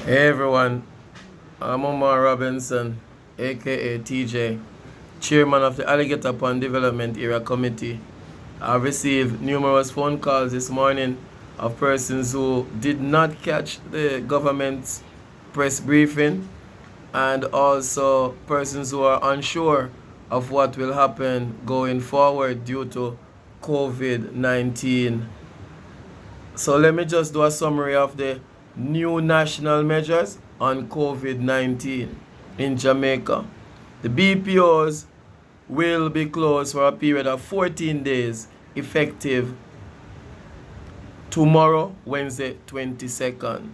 Hey everyone, I'm Omar Robinson, aka TJ, chairman of the Alligator Pond Development Area Committee. I've received numerous phone calls this morning of persons who did not catch the government's press briefing and also persons who are unsure of what will happen going forward due to COVID-19. So let me just do a summary of the new national measures on COVID-19 in Jamaica. The BPOs will be closed for a period of 14 days effective tomorrow, Wednesday 22nd.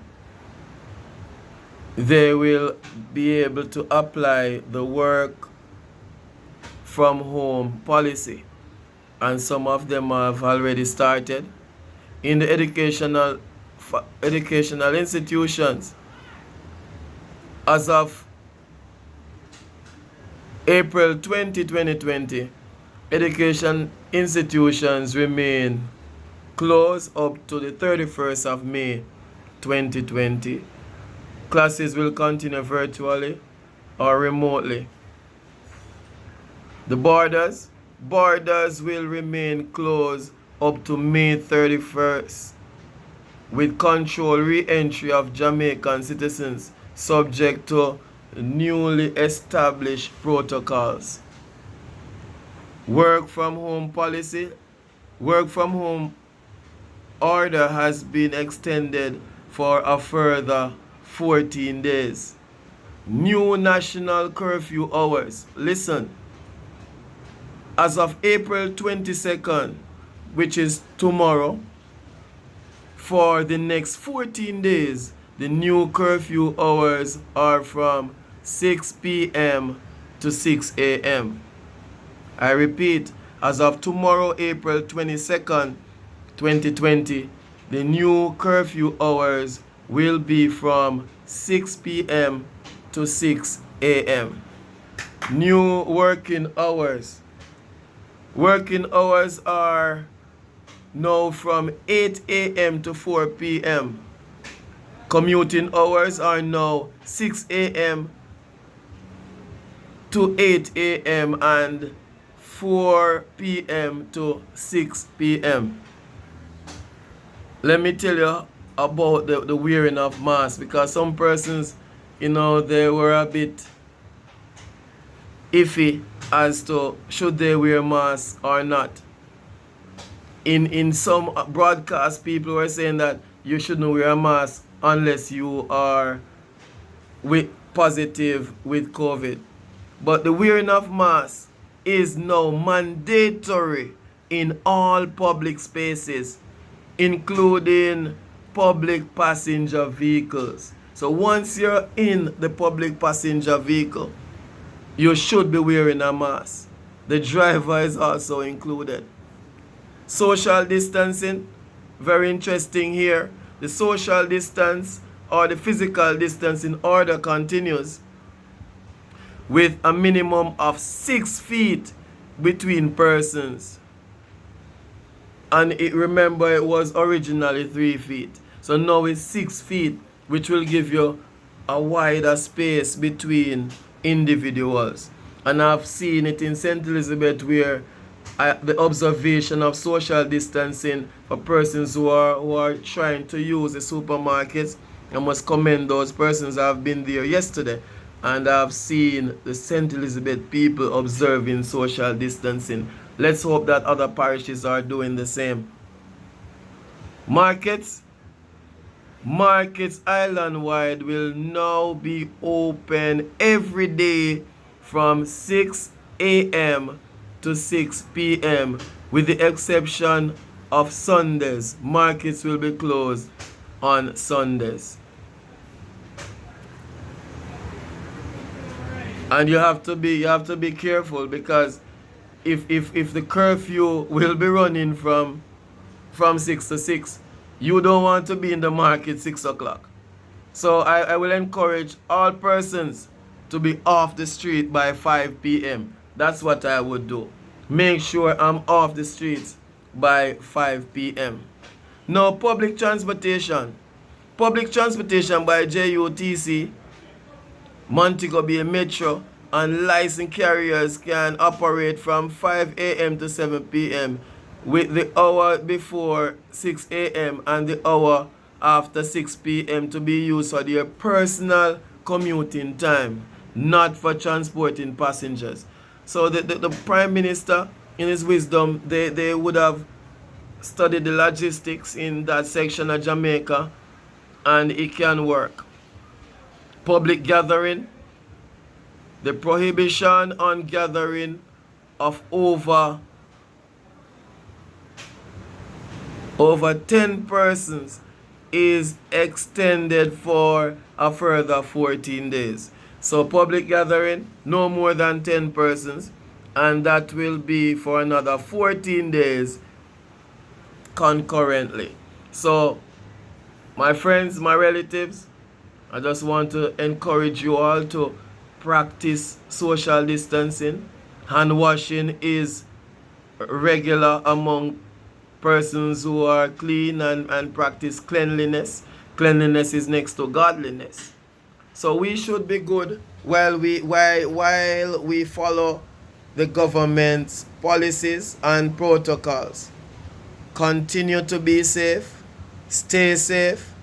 They will be able to apply the work from home policy, and some of them have already started. In the educational institutions, as of April 20, 2020, education institutions remain closed up to the 31st of May 2020. Classes will continue virtually or remotely. The borders will remain closed up to May 31st, with controlled re-entry of Jamaican citizens subject to newly established protocols. Work from home order has been extended for a further 14 days. New national curfew hours. Listen, as of April 22nd, which is tomorrow, for the next 14 days, the new curfew hours are from 6 p.m. to 6 a.m. I repeat, as of tomorrow, April 22nd, 2020, the new curfew hours will be from 6 p.m. to 6 a.m. New working hours. Working hours are now from 8 a.m. to 4 p.m. Commuting hours are now 6 a.m. to 8 a.m. and 4 p.m. to 6 p.m. Let me tell you about the wearing of masks, because some persons, they were a bit iffy as to should they wear masks or not. In some broadcast, people were saying that you shouldn't wear a mask unless you are positive with COVID. But the wearing of masks is now mandatory in all public spaces, including public passenger vehicles. So once you're in the public passenger vehicle, you should be wearing a mask. The driver is also included. Social distancing, very interesting here. The social distance or the physical distancing order continues with a minimum of 6 feet between persons. And remember, it was originally 3 feet. So now it's 6 feet, which will give you a wider space between individuals. And I've seen it in St. Elizabeth where the observation of social distancing for persons who are trying to use the supermarkets. I must commend those persons. I've been there yesterday and I've seen the St. Elizabeth people observing social distancing. Let's hope that other parishes are doing the same. Markets island-wide will now be open every day from 6 a.m. to 6 p.m. with the exception of Sundays. Markets will be closed on Sundays. And you have to be careful, because if the curfew will be running from 6 to 6, you don't want to be in the market 6 o'clock. So I will encourage all persons to be off the street by 5 p.m. That's what I would do. Make sure I'm off the streets by 5 p.m. Now, public transportation. Public transportation by JUTC, Montego Bay Metro, and licensed carriers can operate from 5 a.m. to 7 p.m. with the hour before 6 a.m. and the hour after 6 p.m. to be used for their personal commuting time, not for transporting passengers. So the Prime Minister, in his wisdom, they would have studied the logistics in that section of Jamaica, and it can work. Public gathering, the prohibition on gathering of over 10 persons is extended for a further 14 days. So public gathering, no more than 10 persons, and that will be for another 14 days concurrently. So my friends, my relatives, I just want to encourage you all to practice social distancing. Hand washing is regular among persons who are clean and practice cleanliness. Cleanliness is next to godliness. So we should be good while we follow the government's policies and protocols. Continue to be safe, stay safe,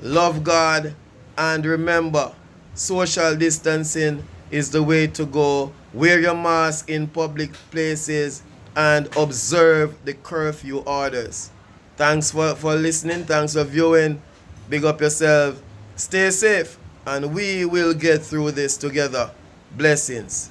love God, and remember, social distancing is the way to go. Wear your mask in public places and observe the curfew orders. Thanks for listening. Thanks for viewing. Big up yourself. Stay safe, and we will get through this together. Blessings.